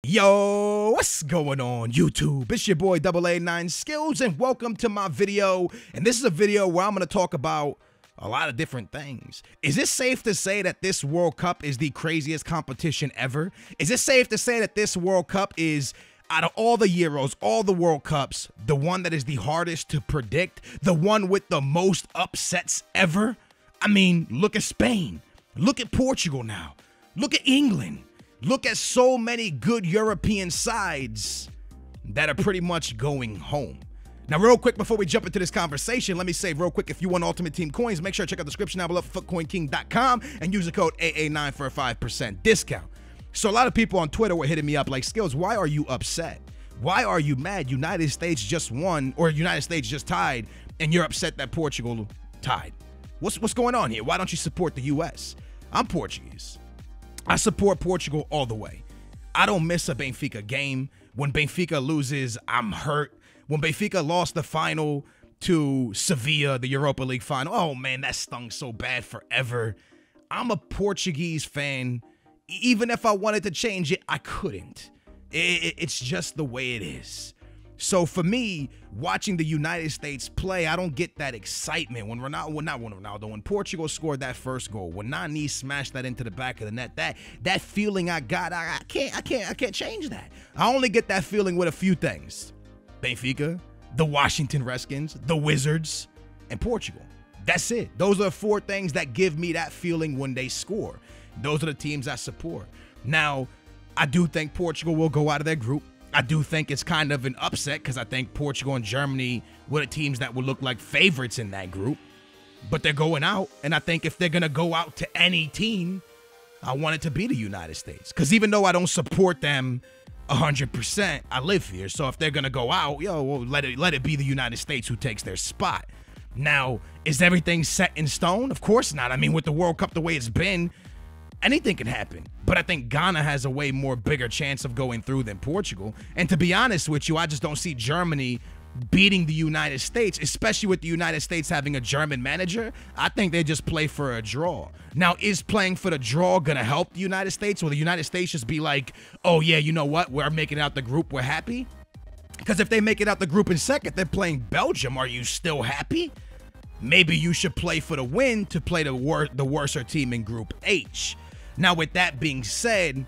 Yo, what's going on YouTube? It's your boy AA9 Skills and welcome to my video. And this is a video where I'm going to talk about a lot of different things. Is it safe to say that this World Cup is the craziest competition ever? Is it safe to say that this World Cup is, out of all the Euros, all the World Cups, the one that is the hardest to predict, the one with the most upsets ever? I mean, look at Spain. Look at Portugal now. Look at England. Look at so many good European sides that are pretty much going home. Now, real quick, before we jump into this conversation, let me say real quick, if you want Ultimate Team coins, make sure to check out the description down below for FootCoinKing.com and use the code AA9 for a 5% discount. So a lot of people on Twitter were hitting me up like, Skills, why are you upset? Why are you mad? United States just won, or United States just tied, and you're upset that Portugal tied. What's going on here? Why don't you support the U.S.? I'm Portuguese. I support Portugal all the way. I don't miss a Benfica game. When Benfica loses, I'm hurt. When Benfica lost the final to Sevilla, the Europa League final, oh man, that stung so bad forever. I'm a Portuguese fan. Even if I wanted to change it, I couldn't. It's just the way it is. So for me, watching the United States play, I don't get that excitement when when Portugal scored that first goal, when Nani smashed that into the back of the net, that feeling I got, I can't change that. I only get that feeling with a few things: Benfica, the Washington Redskins, the Wizards, and Portugal. That's it. Those are the four things that give me that feeling when they score. Those are the teams I support. Now, I do think Portugal will go out of their group. I do think it's kind of an upset because I think Portugal and Germany were the teams that would look like favorites in that group. But they're going out, and I think if they're going to go out to any team, I want it to be the United States. Because even though I don't support them 100%, I live here. So if they're going to go out, well, let it be the United States who takes their spot. Now, is everything set in stone? Of course not. I mean, with the World Cup the way it's been, anything can happen. But I think Ghana has a way more bigger chance of going through than Portugal. And to be honest with you, I just don't see Germany beating the United States, especially with the United States having a German manager. I think they just play for a draw. Now, is playing for the draw going to help the United States? Will the United States just be like, oh yeah, you know what? We're making it out the group. We're happy. Because if they make it out the group in second, they're playing Belgium. Are you still happy? Maybe you should play for the win to play the worser team in Group H. Now, with that being said,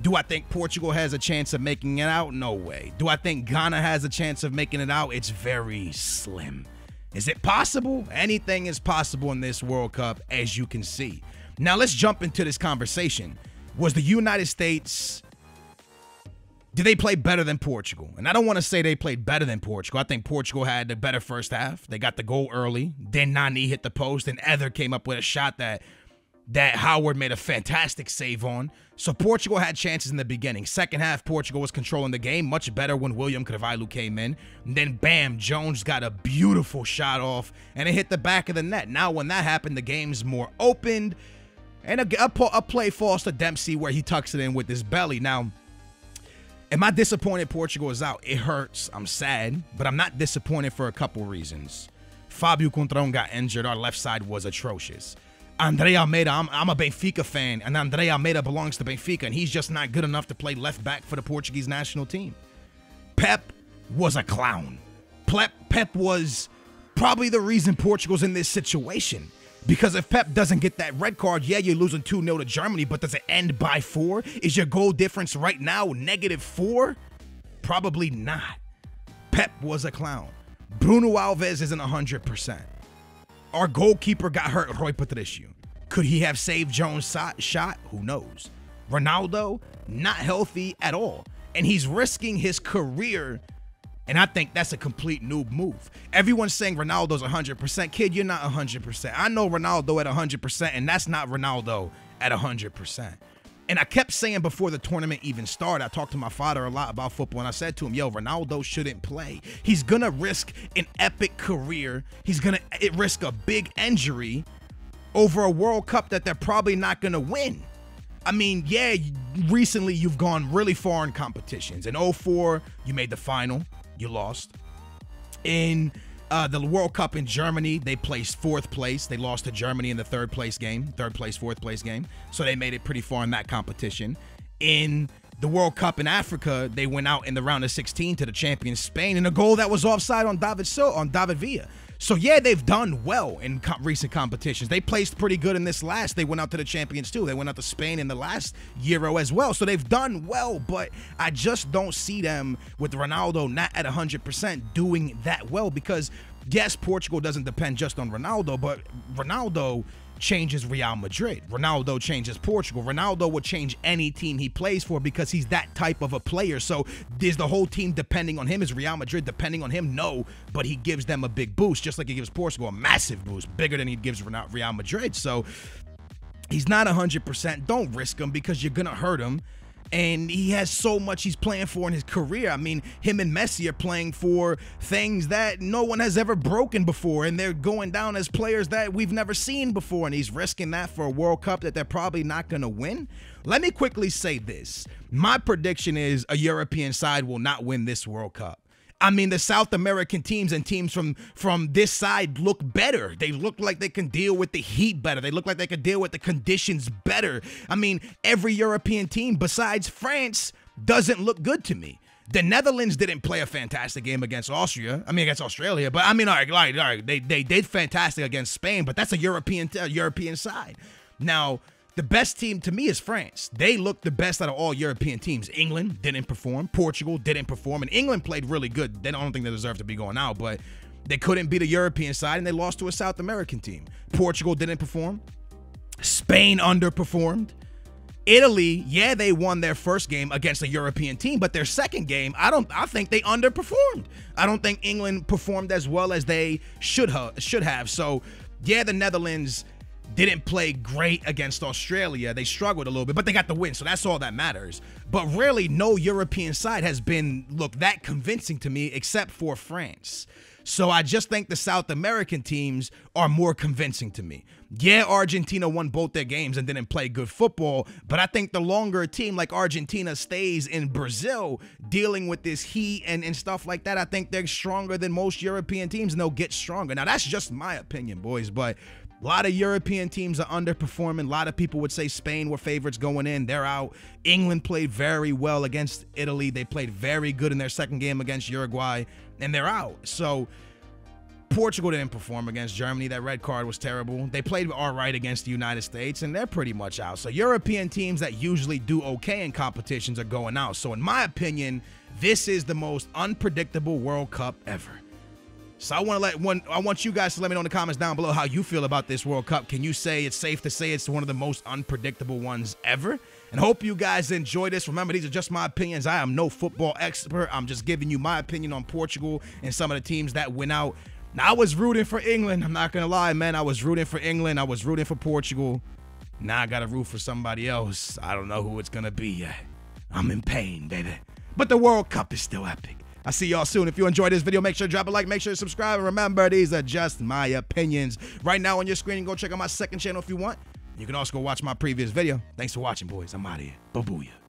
do I think Portugal has a chance of making it out? No way. Do I think Ghana has a chance of making it out? It's very slim. Is it possible? Anything is possible in this World Cup, as you can see. Now, let's jump into this conversation. Was the United States, did they play better than Portugal? And I don't want to say they played better than Portugal. I think Portugal had the better first half. They got the goal early. Then Nani hit the post, and Eder came up with a shot that Howard made a fantastic save on. So Portugal had chances in the beginning. Second half, Portugal was controlling the game much better when William Carvalho came in. And then, bam, Jones got a beautiful shot off, and it hit the back of the net. Now, when that happened, the game's more opened. And a play falls to Dempsey where he tucks it in with his belly. Now, am I disappointed Portugal is out? It hurts. I'm sad. But I'm not disappointed for a couple reasons. Fabio Contron got injured. Our left side was atrocious. André Almeida, I'm a Benfica fan, and André Almeida belongs to Benfica, and he's just not good enough to play left back for the Portuguese national team. Pep was a clown. Pep was probably the reason Portugal's in this situation. Because if Pep doesn't get that red card, yeah, you're losing 2-0 to Germany, but does it end by 4? Is your goal difference right now -4? Probably not. Pep was a clown. Bruno Alves isn't 100%. Our goalkeeper got hurt, Rui Patricio. Could he have saved Jones' shot? Who knows? Ronaldo, not healthy at all. And he's risking his career. And I think that's a complete noob move. Everyone's saying Ronaldo's 100%. Kid, you're not 100%. I know Ronaldo at 100%, and that's not Ronaldo at 100%. And I kept saying before the tournament even started, I talked to my father a lot about football, and I said to him, yo, Ronaldo shouldn't play. He's going to risk an epic career. He's going to risk a big injury over a World Cup that they're probably not going to win. I mean, yeah, recently you've gone really far in competitions. In 2004, you made the final. You lost. In the World Cup in Germany, they placed 4th place. They lost to Germany in the 3rd place, 4th place game. So they made it pretty far in that competition. In the World Cup in Africa, they went out in the round of 16 to the champion Spain, and a goal that was offside on David Villa. So yeah, they've done well in recent competitions. They placed pretty good in this last. They went out to the champions too. They went out to Spain in the last Euro as well. So they've done well, but I just don't see them with Ronaldo not at 100% doing that well, because yes, Portugal doesn't depend just on Ronaldo, but Ronaldo changes Real Madrid. Ronaldo changes Portugal. Ronaldo would change any team he plays for because he's that type of a player. So is the whole team depending on him? Is Real Madrid depending on him? No, but he gives them a big boost, just like he gives Portugal a massive boost, bigger than he gives Real Madrid. So he's not 100%. Don't risk him because you're going to hurt him. And he has so much he's playing for in his career. I mean, him and Messi are playing for things that no one has ever broken before, and they're going down as players that we've never seen before, and he's risking that for a World Cup that they're probably not going to win. Let me quickly say this. My prediction is a European side will not win this World Cup. I mean, the South American teams and teams from this side look better. They look like they can deal with the heat better. They look like they can deal with the conditions better. I mean, every European team besides France doesn't look good to me. The Netherlands didn't play a fantastic game against against Australia. But I mean, all right, they did fantastic against Spain, but that's a European side. Now, the best team to me is France. They look the best out of all European teams. England didn't perform. Portugal didn't perform. And England played really good. I don't think they deserve to be going out, but they couldn't beat a European side, and they lost to a South American team. Portugal didn't perform. Spain underperformed. Italy, yeah, they won their first game against a European team, but their second game, I think they underperformed. I don't think England performed as well as they should have. So, yeah, the Netherlands didn't play great against Australia. They struggled a little bit, but they got the win, so that's all that matters. But really, no European side has been, that convincing to me except for France. So I just think the South American teams are more convincing to me. Yeah, Argentina won both their games and didn't play good football, but I think the longer a team like Argentina stays in Brazil dealing with this heat and stuff like that, I think they're stronger than most European teams, and they'll get stronger. Now, that's just my opinion, boys, but a lot of European teams are underperforming. A lot of people would say Spain were favorites going in. They're out. England played very well against Italy. They played very good in their second game against Uruguay, and they're out. So Portugal didn't perform against Germany. That red card was terrible. They played all right against the United States, and they're pretty much out. So European teams that usually do okay in competitions are going out. So in my opinion, this is the most unpredictable World Cup ever. So I want you guys to let me know in the comments down below how you feel about this World Cup. Can you say it's safe to say it's one of the most unpredictable ones ever? And hope you guys enjoy this. Remember, these are just my opinions. I am no football expert. I'm just giving you my opinion on Portugal and some of the teams that went out. Now, I was rooting for England. I'm not going to lie, man. I was rooting for England. I was rooting for Portugal. Now I got to root for somebody else. I don't know who it's going to be yet. I'm in pain, baby. But the World Cup is still epic. I'll see y'all soon. If you enjoyed this video, make sure to drop a like, make sure to subscribe, and remember, these are just my opinions. Right now on your screen, go check out my second channel if you want. You can also go watch my previous video. Thanks for watching, boys. I'm out of here. Bye-booyah.